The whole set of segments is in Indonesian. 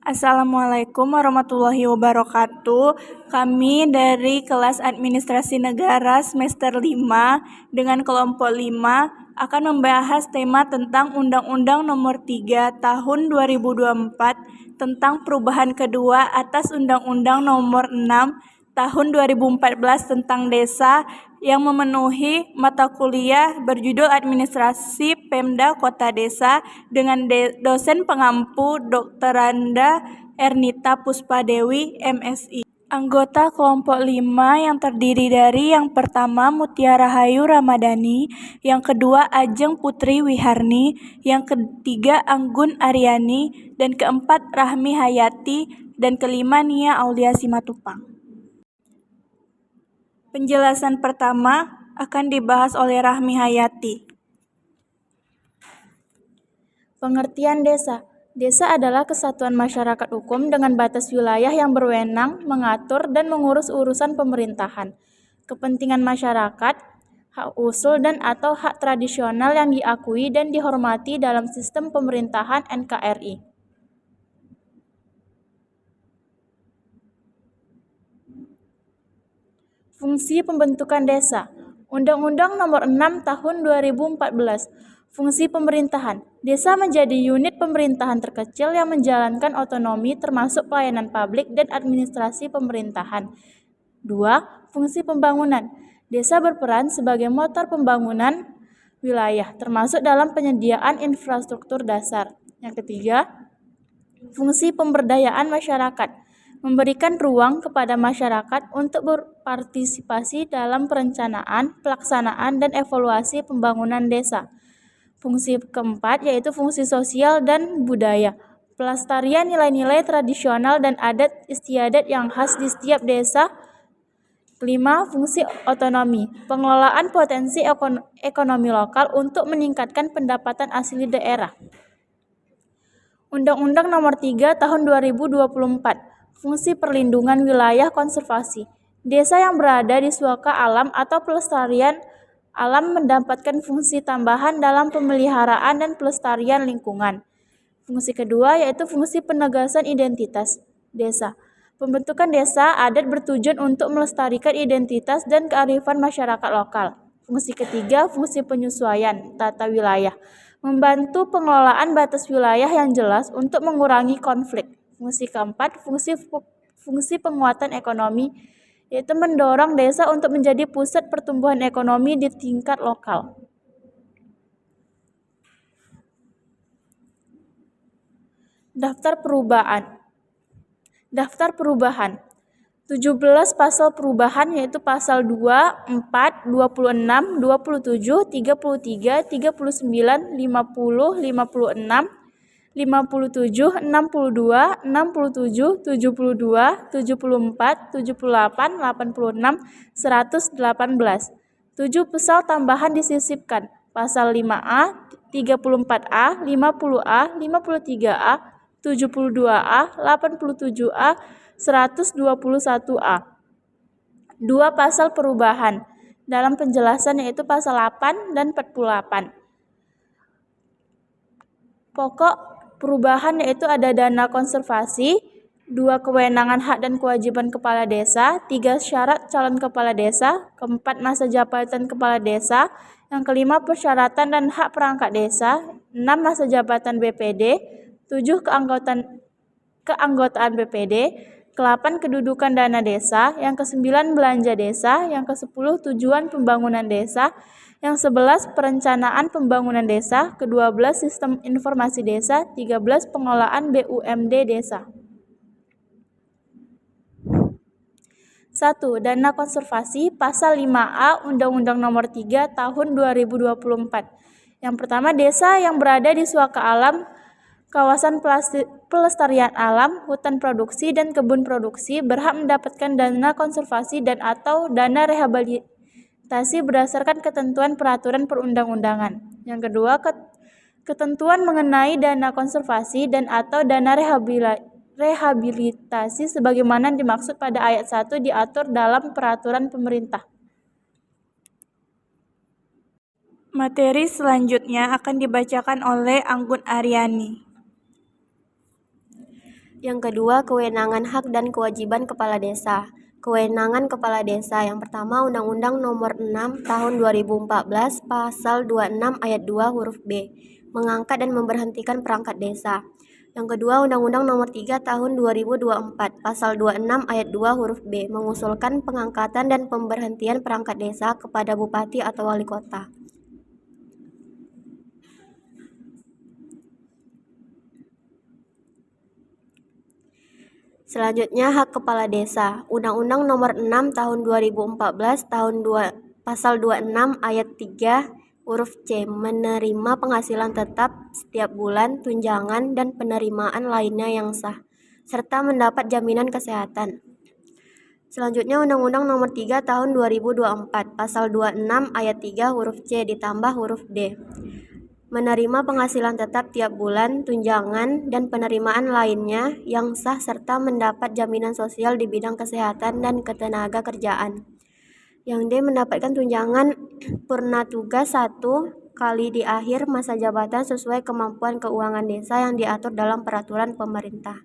Assalamualaikum warahmatullahi wabarakatuh. Kami dari kelas Administrasi Negara semester 5 dengan kelompok 5 akan membahas tema tentang Undang-Undang Nomor 3 Tahun 2024 tentang perubahan kedua atas Undang-Undang Nomor 6 Tahun 2014 tentang Desa yang memenuhi mata kuliah berjudul Administrasi Pemda Kota Desa dengan dosen pengampu Dr. Randa Ernita Puspadewi, MSI. Anggota kelompok 5 yang terdiri dari yang pertama Mutiara Hayu Ramadhani, yang kedua Ajeng Putri Wiharni, yang ketiga Anggun Aryani, dan keempat Rahmi Hayati, dan kelima Nia Aulia Simatupang. Penjelasan pertama akan dibahas oleh Rahmi Hayati. Pengertian desa. Desa adalah kesatuan masyarakat hukum dengan batas wilayah yang berwenang, mengatur, dan mengurus urusan pemerintahan, kepentingan masyarakat, hak usul dan atau hak tradisional yang diakui dan dihormati dalam sistem pemerintahan NKRI. Fungsi pembentukan desa. Undang-Undang Nomor 6 Tahun 2014. Fungsi pemerintahan. Desa menjadi unit pemerintahan terkecil yang menjalankan otonomi termasuk pelayanan publik dan administrasi pemerintahan. 2. Fungsi pembangunan. Desa berperan sebagai motor pembangunan wilayah termasuk dalam penyediaan infrastruktur dasar. Yang ketiga, fungsi pemberdayaan masyarakat. Memberikan ruang kepada masyarakat untuk berpartisipasi dalam perencanaan, pelaksanaan, dan evaluasi pembangunan desa. Fungsi keempat yaitu fungsi sosial dan budaya. Pelestarian nilai-nilai tradisional dan adat istiadat yang khas di setiap desa. Kelima, fungsi otonomi. Pengelolaan potensi ekonomi lokal untuk meningkatkan pendapatan asli daerah. Undang-Undang Nomor 3 Tahun 2024. Fungsi perlindungan wilayah konservasi. Desa yang berada di suaka alam atau pelestarian alam mendapatkan fungsi tambahan dalam pemeliharaan dan pelestarian lingkungan. Fungsi kedua yaitu fungsi penegasan identitas desa. Pembentukan desa adat bertujuan untuk melestarikan identitas dan kearifan masyarakat lokal. Fungsi ketiga, fungsi penyesuaian tata wilayah. Membantu pengelolaan batas wilayah yang jelas untuk mengurangi konflik. Fungsi keempat, fungsi penguatan ekonomi, yaitu mendorong desa untuk menjadi pusat pertumbuhan ekonomi di tingkat lokal. Daftar perubahan. 17 pasal perubahan yaitu pasal 2, 4, 26, 27, 33, 39, 50, 56, 57, 62, 67, 72, 74, 78, 86, 118. 7 pasal tambahan disisipkan. Pasal 5A, 34A, 50A, 53A, 72A, 87A, 121A. 2 pasal perubahan dalam penjelasan yaitu pasal 8 dan 48. Pokok perubahan yaitu ada dana konservasi, 2 kewenangan hak dan kewajiban kepala desa, 3 syarat calon kepala desa, 4 masa jabatan kepala desa, yang kelima persyaratan dan hak perangkat desa, 6 masa jabatan BPD, 7 keanggotaan BPD, ke-8 kedudukan dana desa, yang ke-9 belanja desa, yang ke-10 tujuan pembangunan desa, yang 11 perencanaan pembangunan desa, ke-12 sistem informasi desa, 13 pengelolaan BUMD desa. 1. Dana konservasi pasal 5A Undang-Undang Nomor 3 Tahun 2024. Yang pertama, desa yang berada di suaka alam, kawasan pelestarian alam, hutan produksi, dan kebun produksi berhak mendapatkan dana konservasi dan atau dana rehabilitasi berdasarkan ketentuan peraturan perundang-undangan. Yang kedua, ketentuan mengenai dana konservasi dan atau dana rehabilitasi sebagaimana dimaksud pada ayat 1 diatur dalam peraturan pemerintah. Materi selanjutnya akan dibacakan oleh Anggun Aryani. Yang kedua, kewenangan hak dan kewajiban kepala desa. Kewenangan kepala desa yang pertama Undang-Undang Nomor 6 Tahun 2014 Pasal 26 Ayat 2 huruf B, mengangkat dan memberhentikan perangkat desa. Yang kedua, Undang-Undang Nomor 3 Tahun 2024 Pasal 26 Ayat 2 huruf B, mengusulkan pengangkatan dan pemberhentian perangkat desa kepada bupati atau wali kota. Selanjutnya, hak kepala desa. Undang-Undang Nomor 6 Tahun 2014 Pasal 26 Ayat 3 huruf C, menerima penghasilan tetap setiap bulan, tunjangan, dan penerimaan lainnya yang sah, serta mendapat jaminan kesehatan. Selanjutnya, Undang-Undang Nomor 3 Tahun 2024 Pasal 26 Ayat 3 huruf C ditambah huruf D, menerima penghasilan tetap tiap bulan, tunjangan, dan penerimaan lainnya yang sah serta mendapat jaminan sosial di bidang kesehatan dan ketenaga kerjaan. Yang D, mendapatkan tunjangan purna tugas 1 kali di akhir masa jabatan sesuai kemampuan keuangan desa yang diatur dalam peraturan pemerintah.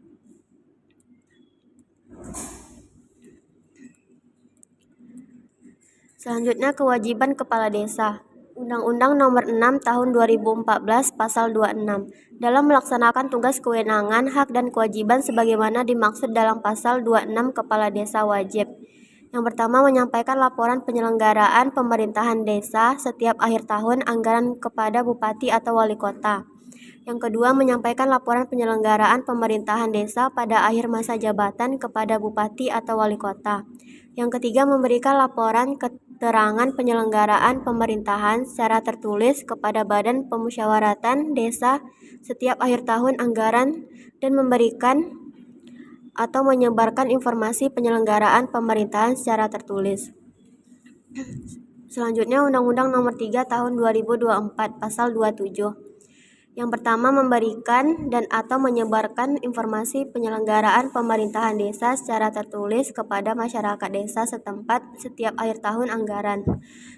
Selanjutnya, kewajiban kepala desa. Undang-Undang Nomor 6 Tahun 2014 Pasal 26 dalam melaksanakan tugas kewenangan, hak, dan kewajiban sebagaimana dimaksud dalam Pasal 26 Kepala Desa wajib. Yang pertama, menyampaikan laporan penyelenggaraan pemerintahan desa setiap akhir tahun anggaran kepada bupati atau wali kota. Yang kedua, menyampaikan laporan penyelenggaraan pemerintahan desa pada akhir masa jabatan kepada bupati atau wali kota. Yang ketiga, memberikan laporan keterangan penyelenggaraan pemerintahan secara tertulis kepada Badan Pemusyawaratan Desa setiap akhir tahun anggaran dan memberikan atau menyebarkan informasi penyelenggaraan pemerintahan secara tertulis. Selanjutnya, Undang-Undang Nomor 3 Tahun 2024 Pasal 27. Yang pertama, memberikan dan atau menyebarkan informasi penyelenggaraan pemerintahan desa secara tertulis kepada masyarakat desa setempat setiap akhir tahun anggaran.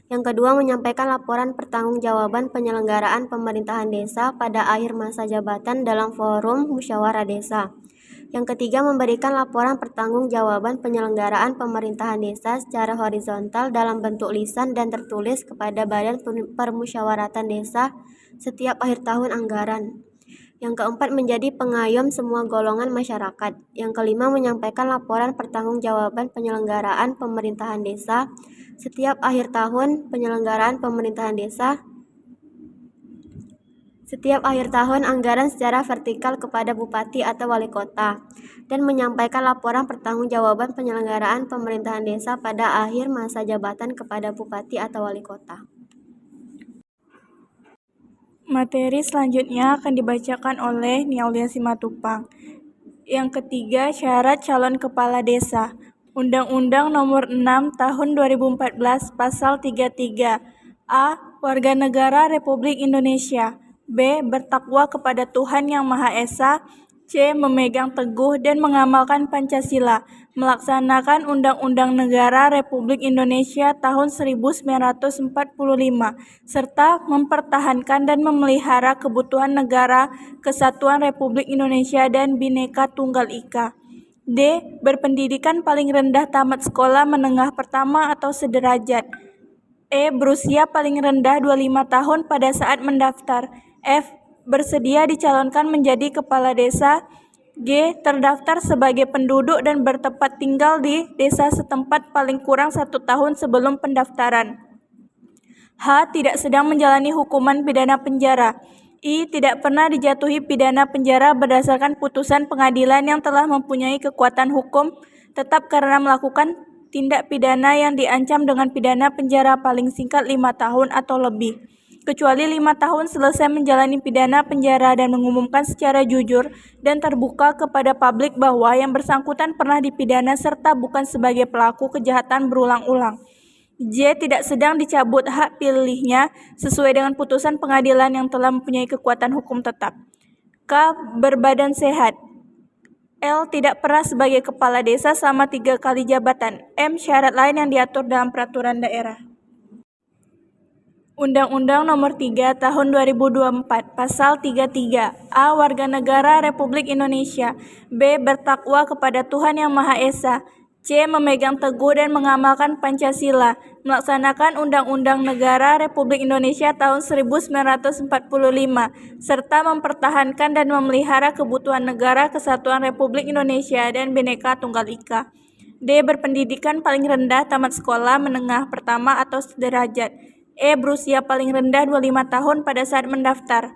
Yang kedua, menyampaikan laporan pertanggungjawaban penyelenggaraan pemerintahan desa pada akhir masa jabatan dalam forum musyawarah desa. Yang ketiga, memberikan laporan pertanggungjawaban penyelenggaraan pemerintahan desa secara horizontal dalam bentuk lisan dan tertulis kepada Badan Permusyawaratan Desa setiap akhir tahun anggaran. Yang keempat, menjadi pengayom semua golongan masyarakat. Yang kelima, menyampaikan laporan pertanggungjawaban penyelenggaraan pemerintahan desa setiap akhir tahun penyelenggaraan pemerintahan desa setiap akhir tahun anggaran secara vertikal kepada bupati atau wali kota, dan menyampaikan laporan pertanggungjawaban penyelenggaraan pemerintahan desa pada akhir masa jabatan kepada bupati atau wali kota. Materi selanjutnya akan dibacakan oleh Niaulia Simatupang. Yang ketiga, syarat calon kepala desa. Undang-Undang Nomor 6 Tahun 2014 Pasal 33. A. Warga negara Republik Indonesia. B. Bertakwa kepada Tuhan Yang Maha Esa. C. Memegang teguh dan mengamalkan Pancasila, melaksanakan Undang-Undang Negara Republik Indonesia tahun 1945, serta mempertahankan dan memelihara kebutuhan negara, kesatuan Republik Indonesia dan Bhinneka Tunggal Ika. D. Berpendidikan paling rendah tamat sekolah menengah pertama atau sederajat. E. Berusia paling rendah 25 tahun pada saat mendaftar. F. Bersedia dicalonkan menjadi kepala desa. G. Terdaftar sebagai penduduk dan bertempat tinggal di desa setempat paling kurang 1 tahun sebelum pendaftaran. H. Tidak sedang menjalani hukuman pidana penjara. I. Tidak pernah dijatuhi pidana penjara berdasarkan putusan pengadilan yang telah mempunyai kekuatan hukum tetap karena melakukan tindak pidana yang diancam dengan pidana penjara paling singkat 5 tahun atau lebih, kecuali 5 tahun selesai menjalani pidana penjara dan mengumumkan secara jujur dan terbuka kepada publik bahwa yang bersangkutan pernah dipidana serta bukan sebagai pelaku kejahatan berulang-ulang. J. Tidak sedang dicabut hak pilihnya sesuai dengan putusan pengadilan yang telah mempunyai kekuatan hukum tetap. K. Berbadan sehat. L. Tidak pernah sebagai kepala desa selama 3 kali jabatan. M. Syarat lain yang diatur dalam peraturan daerah. Undang-Undang Nomor 3 Tahun 2024 Pasal 33 A. Warga negara Republik Indonesia. B. Bertakwa kepada Tuhan Yang Maha Esa. C. Memegang teguh dan mengamalkan Pancasila. Melaksanakan Undang-Undang Negara Republik Indonesia tahun 1945 serta mempertahankan dan memelihara kebutuhan negara kesatuan Republik Indonesia dan Bhinneka Tunggal Ika. D. Berpendidikan paling rendah tamat sekolah menengah pertama atau sederajat. E. Berusia paling rendah 25 tahun pada saat mendaftar.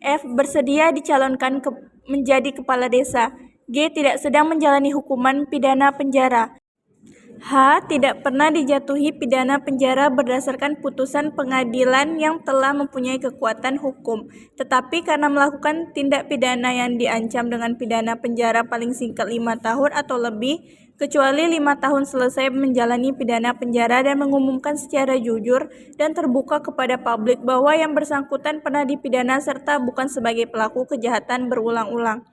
F. Bersedia dicalonkan menjadi kepala desa. G. Tidak sedang menjalani hukuman pidana penjara. H. Tidak pernah dijatuhi pidana penjara berdasarkan putusan pengadilan yang telah mempunyai kekuatan hukum, tetapi karena melakukan tindak pidana yang diancam dengan pidana penjara paling singkat 5 tahun atau lebih, kecuali 5 tahun selesai menjalani pidana penjara dan mengumumkan secara jujur dan terbuka kepada publik bahwa yang bersangkutan pernah dipidana serta bukan sebagai pelaku kejahatan berulang-ulang.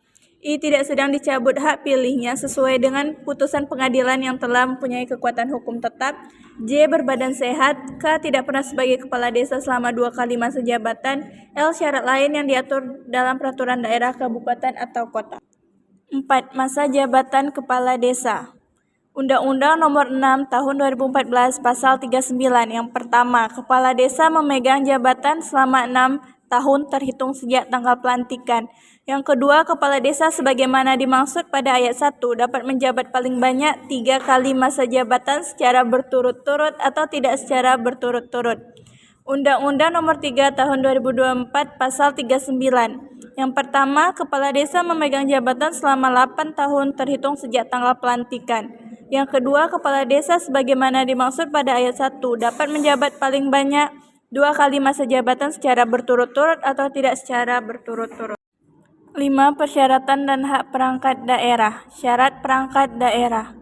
I. Tidak sedang dicabut hak pilihnya sesuai dengan putusan pengadilan yang telah mempunyai kekuatan hukum tetap. J. Berbadan sehat. K. Tidak pernah sebagai kepala desa selama 2 kali masa jabatan. L. Syarat lain yang diatur dalam peraturan daerah, kabupaten, atau kota. 4. Masa jabatan kepala desa. Undang-Undang Nomor 6 Tahun 2014 Pasal 39. Yang pertama, kepala desa memegang jabatan selama 6 tahun terhitung sejak tanggal pelantikan. Yang kedua, kepala desa sebagaimana dimaksud pada ayat 1 dapat menjabat paling banyak 3 kali masa jabatan secara berturut-turut atau tidak secara berturut-turut. Undang-Undang Nomor 3 Tahun 2024 Pasal 39. Yang pertama, kepala desa memegang jabatan selama 8 tahun terhitung sejak tanggal pelantikan. Yang kedua, kepala desa sebagaimana dimaksud pada ayat 1 dapat menjabat paling banyak 2 kali masa jabatan secara berturut-turut atau tidak secara berturut-turut. 5. Persyaratan dan hak perangkat daerah. Syarat perangkat daerah.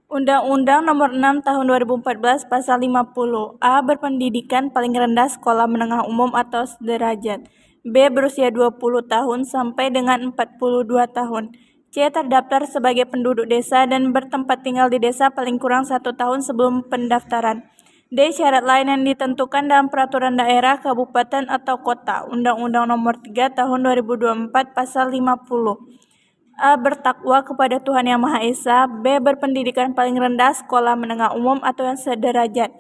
Undang-Undang Nomor 6 Tahun 2014 Pasal 50. A. Berpendidikan paling rendah sekolah menengah umum atau sederajat. B. Berusia 20 tahun sampai dengan 42 tahun. C. Terdaftar sebagai penduduk desa dan bertempat tinggal di desa paling kurang 1 tahun sebelum pendaftaran. D. Syarat lain yang ditentukan dalam peraturan daerah, kabupaten, atau kota. Undang-Undang Nomor 3 Tahun 2024 Pasal 50. A. Bertakwa kepada Tuhan Yang Maha Esa. B. Berpendidikan paling rendah sekolah menengah umum atau yang sederajat.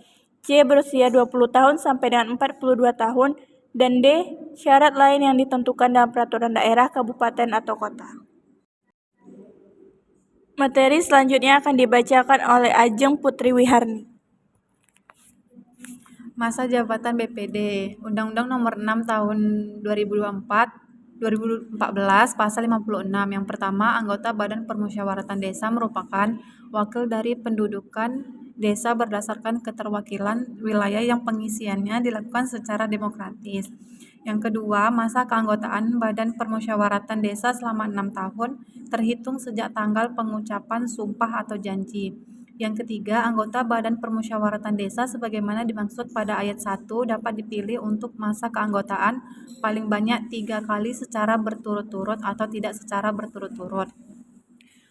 C. Berusia 20 tahun sampai dengan 42 tahun. Dan D. Syarat lain yang ditentukan dalam peraturan daerah, kabupaten, atau kota. Materi selanjutnya akan dibacakan oleh Ajeng Putri Wiharni. Masa jabatan BPD. Undang-Undang Nomor 6 Tahun 2014 Pasal 56. Yang pertama, anggota Badan Permusyawaratan Desa merupakan wakil dari pendudukan desa berdasarkan keterwakilan wilayah yang pengisiannya dilakukan secara demokratis. Yang kedua, masa keanggotaan Badan Permusyawaratan Desa selama 6 tahun terhitung sejak tanggal pengucapan sumpah atau janji. Yang ketiga, anggota Badan Permusyawaratan Desa sebagaimana dimaksud pada ayat 1 dapat dipilih untuk masa keanggotaan paling banyak 3 kali secara berturut-turut atau tidak secara berturut-turut.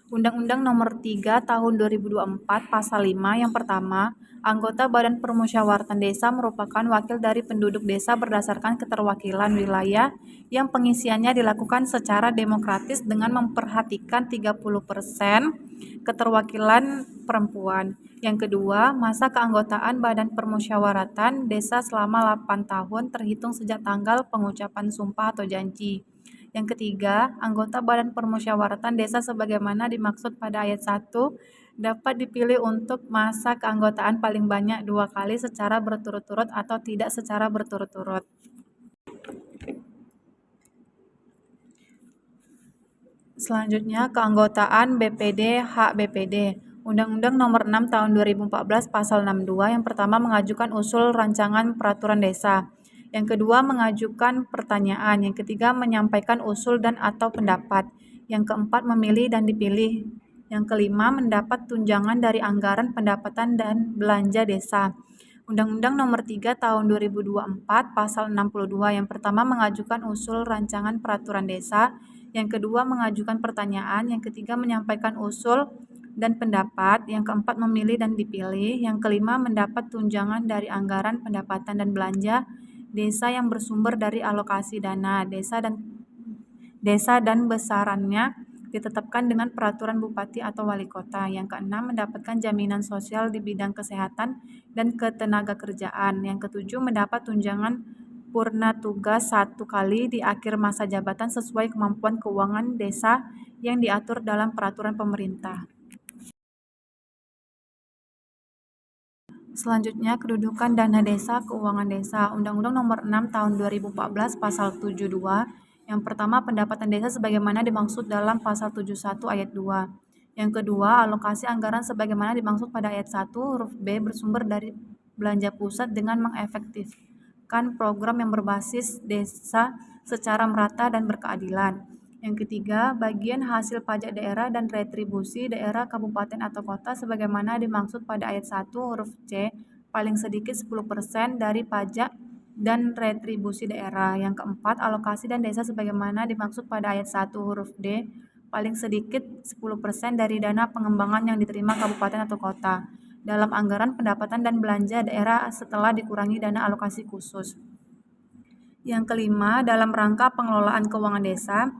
Undang-Undang Nomor 3 Tahun 2024 Pasal 5. Yang pertama, anggota Badan Permusyawaratan Desa merupakan wakil dari penduduk desa berdasarkan keterwakilan wilayah yang pengisiannya dilakukan secara demokratis dengan memperhatikan 30% keterwakilan perempuan. Yang kedua, masa keanggotaan Badan Permusyawaratan Desa selama 8 tahun terhitung sejak tanggal pengucapan sumpah atau janji. Yang ketiga, anggota Badan Permusyawaratan Desa sebagaimana dimaksud pada ayat 1 dapat dipilih untuk masa keanggotaan paling banyak 2 kali secara berturut-turut atau tidak secara berturut-turut. Selanjutnya, keanggotaan BPD, hak BPD. Undang-Undang Nomor 6 Tahun 2014 Pasal 62. Yang pertama, mengajukan usul rancangan peraturan desa. Yang kedua, mengajukan pertanyaan. Yang ketiga, menyampaikan usul dan atau pendapat. Yang keempat, memilih dan dipilih. Yang kelima, mendapat tunjangan dari anggaran pendapatan dan belanja desa. Undang-Undang Nomor 3 Tahun 2024 Pasal 62. Yang pertama, mengajukan usul rancangan peraturan desa. Yang kedua, mengajukan pertanyaan. Yang ketiga, menyampaikan usul dan pendapat. Yang keempat, memilih dan dipilih. Yang kelima, mendapat tunjangan dari anggaran pendapatan dan belanja desa yang bersumber dari alokasi dana desa dan besarannya ditetapkan dengan peraturan bupati atau wali kota. Yang keenam, mendapatkan jaminan sosial di bidang kesehatan dan ketenagakerjaan. Yang ketujuh, mendapat tunjangan purna tugas 1 kali di akhir masa jabatan sesuai kemampuan keuangan desa yang diatur dalam peraturan pemerintah. Selanjutnya, kedudukan dana desa, keuangan desa. Undang-Undang Nomor 6 Tahun 2014 Pasal 72. Yang pertama, pendapatan desa sebagaimana dimaksud dalam Pasal 71 Ayat 2. Yang kedua, alokasi anggaran sebagaimana dimaksud pada Ayat 1 huruf B bersumber dari belanja pusat dengan mengefektifkan program yang berbasis desa secara merata dan berkeadilan. Yang ketiga, bagian hasil pajak daerah dan retribusi daerah, kabupaten atau kota sebagaimana dimaksud pada ayat 1 huruf C, paling sedikit 10% dari pajak dan retribusi daerah. Yang keempat, alokasi dan desa sebagaimana dimaksud pada ayat 1 huruf D, paling sedikit 10% dari dana pengembangan yang diterima kabupaten atau kota dalam anggaran pendapatan dan belanja daerah setelah dikurangi dana alokasi khusus. Yang kelima, dalam rangka pengelolaan keuangan desa,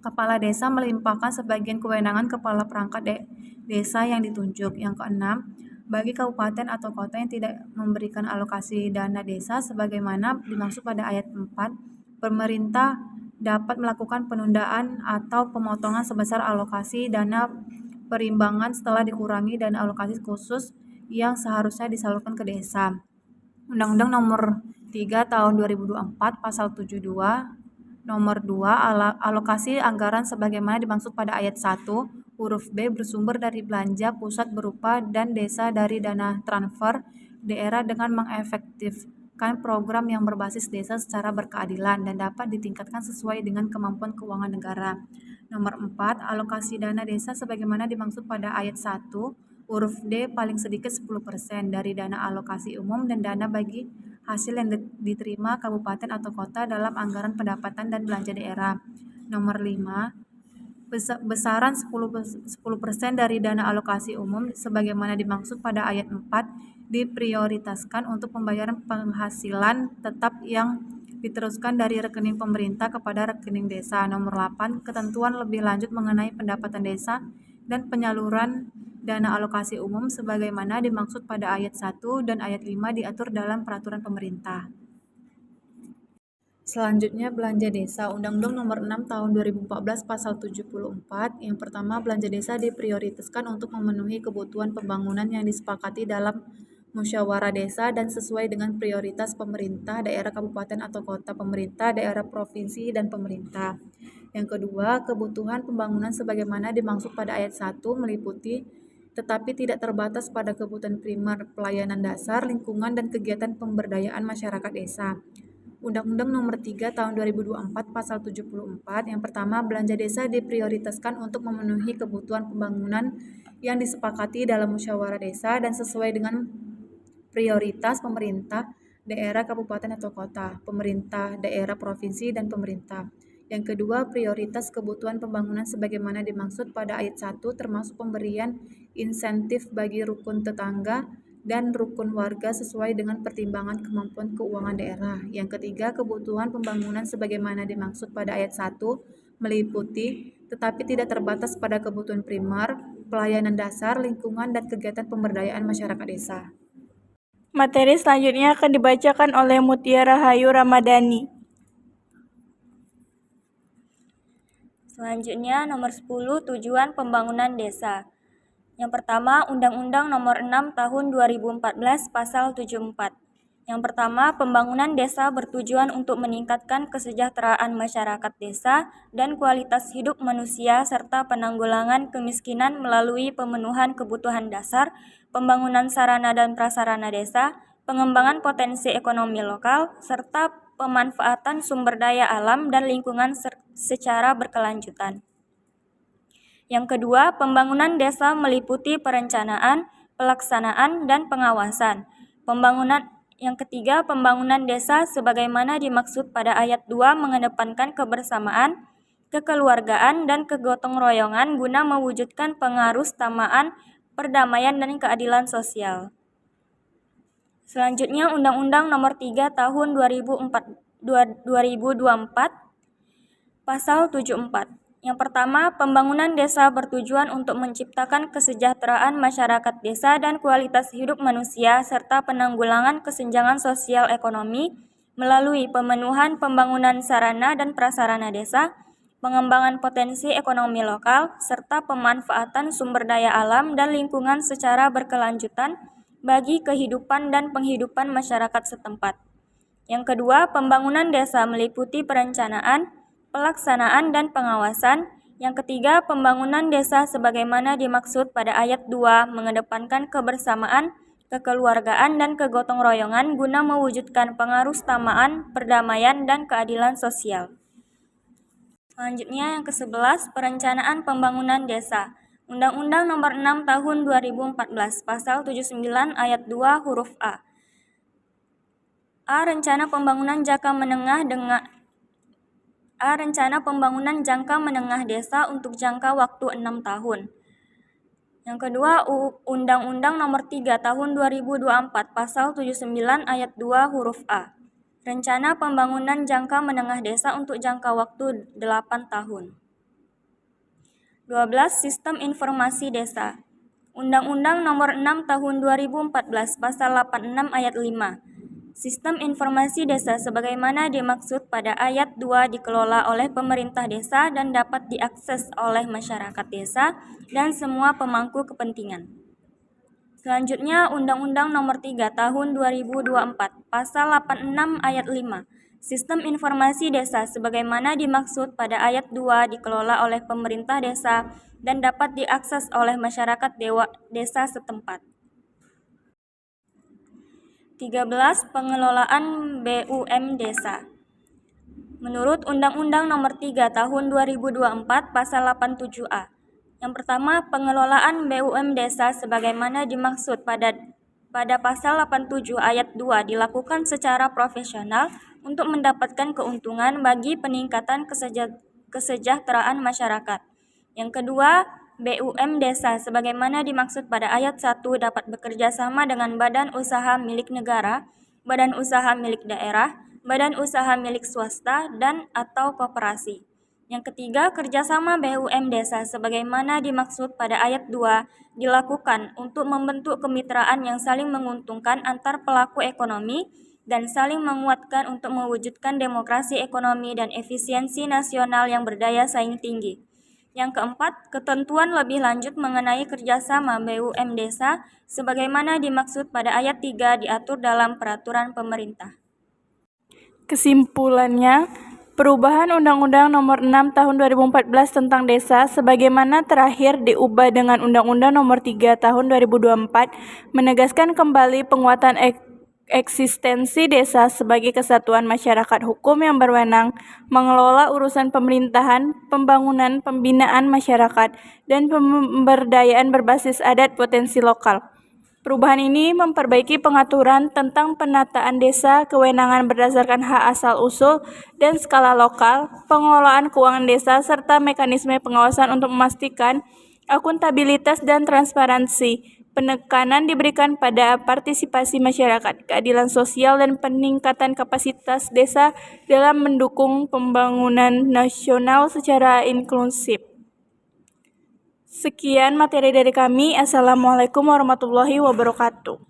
Kepala Desa melimpahkan sebagian kewenangan Kepala Perangkat Desa yang ditunjuk. Yang keenam, bagi kabupaten atau kota yang tidak memberikan alokasi dana desa sebagaimana dimaksud pada ayat 4, pemerintah dapat melakukan penundaan atau pemotongan sebesar alokasi dana perimbangan setelah dikurangi dana alokasi khusus yang seharusnya disalurkan ke desa. Undang-Undang Nomor 3 Tahun 2024 Pasal 72. Nomor 2, alokasi anggaran sebagaimana dimaksud pada ayat 1 huruf B bersumber dari belanja pusat berupa dan desa dari dana transfer daerah dengan mengefektifkan program yang berbasis desa secara berkeadilan dan dapat ditingkatkan sesuai dengan kemampuan keuangan negara. Nomor 4, alokasi dana desa sebagaimana dimaksud pada ayat 1 huruf D paling sedikit 10% dari dana alokasi umum dan dana bagi hasil yang diterima kabupaten atau kota dalam anggaran pendapatan dan belanja daerah. Nomor 5, besaran 10% dari dana alokasi umum sebagaimana dimaksud pada ayat 4 diprioritaskan untuk pembayaran penghasilan tetap yang diteruskan dari rekening pemerintah kepada rekening desa. Nomor 8, ketentuan lebih lanjut mengenai pendapatan desa dan penyaluran dana alokasi umum sebagaimana dimaksud pada ayat 1 dan ayat 5 diatur dalam peraturan pemerintah. Selanjutnya, belanja desa. Undang-Undang Nomor 6 Tahun 2014 Pasal 74. Yang pertama, belanja desa diprioritaskan untuk memenuhi kebutuhan pembangunan yang disepakati dalam musyawarah desa dan sesuai dengan prioritas pemerintah daerah, kabupaten atau kota, pemerintah daerah, provinsi, dan pemerintah. Yang kedua, kebutuhan pembangunan sebagaimana dimaksud pada ayat 1 meliputi tetapi tidak terbatas pada kebutuhan primer, pelayanan dasar, lingkungan, dan kegiatan pemberdayaan masyarakat desa. Undang-Undang Nomor 3 Tahun 2024 Pasal 74. Yang pertama, belanja desa diprioritaskan untuk memenuhi kebutuhan pembangunan yang disepakati dalam musyawarah desa dan sesuai dengan prioritas pemerintah daerah, kabupaten atau kota, pemerintah daerah, provinsi, dan pemerintah. Yang kedua, prioritas kebutuhan pembangunan sebagaimana dimaksud pada ayat 1 termasuk pemberian insentif bagi rukun tetangga dan rukun warga sesuai dengan pertimbangan kemampuan keuangan daerah. Yang ketiga, kebutuhan pembangunan sebagaimana dimaksud pada ayat 1 meliputi tetapi tidak terbatas pada kebutuhan primer, pelayanan dasar, lingkungan, dan kegiatan pemberdayaan masyarakat desa. Materi selanjutnya akan dibacakan oleh Mutia Rahayu Ramadhani. Selanjutnya, nomor 10, tujuan pembangunan desa. Yang pertama, Undang-Undang Nomor 6 Tahun 2014 Pasal 74. Yang pertama, pembangunan desa bertujuan untuk meningkatkan kesejahteraan masyarakat desa dan kualitas hidup manusia serta penanggulangan kemiskinan melalui pemenuhan kebutuhan dasar, pembangunan sarana dan prasarana desa, pengembangan potensi ekonomi lokal, serta pemanfaatan sumber daya alam dan lingkungan secara berkelanjutan. Yang kedua, pembangunan desa meliputi perencanaan, pelaksanaan, dan pengawasan. Yang ketiga, pembangunan desa sebagaimana dimaksud pada ayat 2 mengedepankan kebersamaan, kekeluargaan, dan kegotong royongan guna mewujudkan pengarustamaan, perdamaian, dan keadilan sosial. Selanjutnya, Undang-Undang Nomor 3 Tahun 2024 Pasal 74. Yang pertama, pembangunan desa bertujuan untuk menciptakan kesejahteraan masyarakat desa dan kualitas hidup manusia serta penanggulangan kesenjangan sosial ekonomi melalui pemenuhan pembangunan sarana dan prasarana desa, pengembangan potensi ekonomi lokal, serta pemanfaatan sumber daya alam dan lingkungan secara berkelanjutan bagi kehidupan dan penghidupan masyarakat setempat. Yang kedua, pembangunan desa meliputi perencanaan, pelaksanaan, dan pengawasan. Yang ketiga, pembangunan desa sebagaimana dimaksud pada ayat 2 mengedepankan kebersamaan, kekeluargaan, dan kegotong royongan guna mewujudkan pengarustamaan, perdamaian, dan keadilan sosial. Selanjutnya yang ke-11, perencanaan pembangunan desa. Undang-Undang Nomor 6 Tahun 2014 Pasal 79 Ayat 2 huruf A. Rencana pembangunan jangka menengah desa untuk jangka waktu 6 tahun. Yang kedua, Undang-Undang Nomor 3 Tahun 2024 Pasal 79 Ayat 2 huruf A. Rencana pembangunan jangka menengah desa untuk jangka waktu 8 tahun. 12. Sistem Informasi Desa. Undang-Undang Nomor 6 Tahun 2014 Pasal 86 Ayat 5. Sistem informasi desa sebagaimana dimaksud pada ayat 2 dikelola oleh pemerintah desa dan dapat diakses oleh masyarakat desa dan semua pemangku kepentingan. Selanjutnya, Undang-Undang Nomor 3 Tahun 2024 Pasal 86 Ayat 5. Sistem informasi desa sebagaimana dimaksud pada ayat 2 dikelola oleh pemerintah desa dan dapat diakses oleh masyarakat desa setempat. 13. Pengelolaan BUM Desa. Menurut Undang-Undang Nomor 3 Tahun 2024 Pasal 87A. Yang pertama, pengelolaan BUM Desa sebagaimana dimaksud pada Pasal 87 Ayat 2 dilakukan secara profesional untuk mendapatkan keuntungan bagi peningkatan kesejahteraan masyarakat. Yang kedua, BUM Desa sebagaimana dimaksud pada ayat 1 dapat bekerja sama dengan badan usaha milik negara, badan usaha milik daerah, badan usaha milik swasta, dan atau koperasi. Yang ketiga, kerjasama BUM Desa sebagaimana dimaksud pada ayat 2 dilakukan untuk membentuk kemitraan yang saling menguntungkan antar pelaku ekonomi dan saling menguatkan untuk mewujudkan demokrasi ekonomi dan efisiensi nasional yang berdaya saing tinggi. Yang keempat, ketentuan lebih lanjut mengenai kerjasama BUM Desa sebagaimana dimaksud pada ayat 3 diatur dalam peraturan pemerintah. Kesimpulannya, perubahan Undang-Undang Nomor 6 Tahun 2014 tentang Desa sebagaimana terakhir diubah dengan Undang-Undang Nomor 3 Tahun 2024 menegaskan kembali penguatan eksistensi desa sebagai kesatuan masyarakat hukum yang berwenang mengelola urusan pemerintahan, pembangunan, pembinaan masyarakat, dan pemberdayaan berbasis adat potensi lokal. Perubahan ini memperbaiki pengaturan tentang penataan desa, kewenangan berdasarkan hak asal-usul dan skala lokal, pengelolaan keuangan desa, serta mekanisme pengawasan untuk memastikan akuntabilitas dan transparansi. Penekanan diberikan pada partisipasi masyarakat, keadilan sosial, dan peningkatan kapasitas desa dalam mendukung pembangunan nasional secara inklusif. Sekian materi dari kami. Assalamualaikum warahmatullahi wabarakatuh.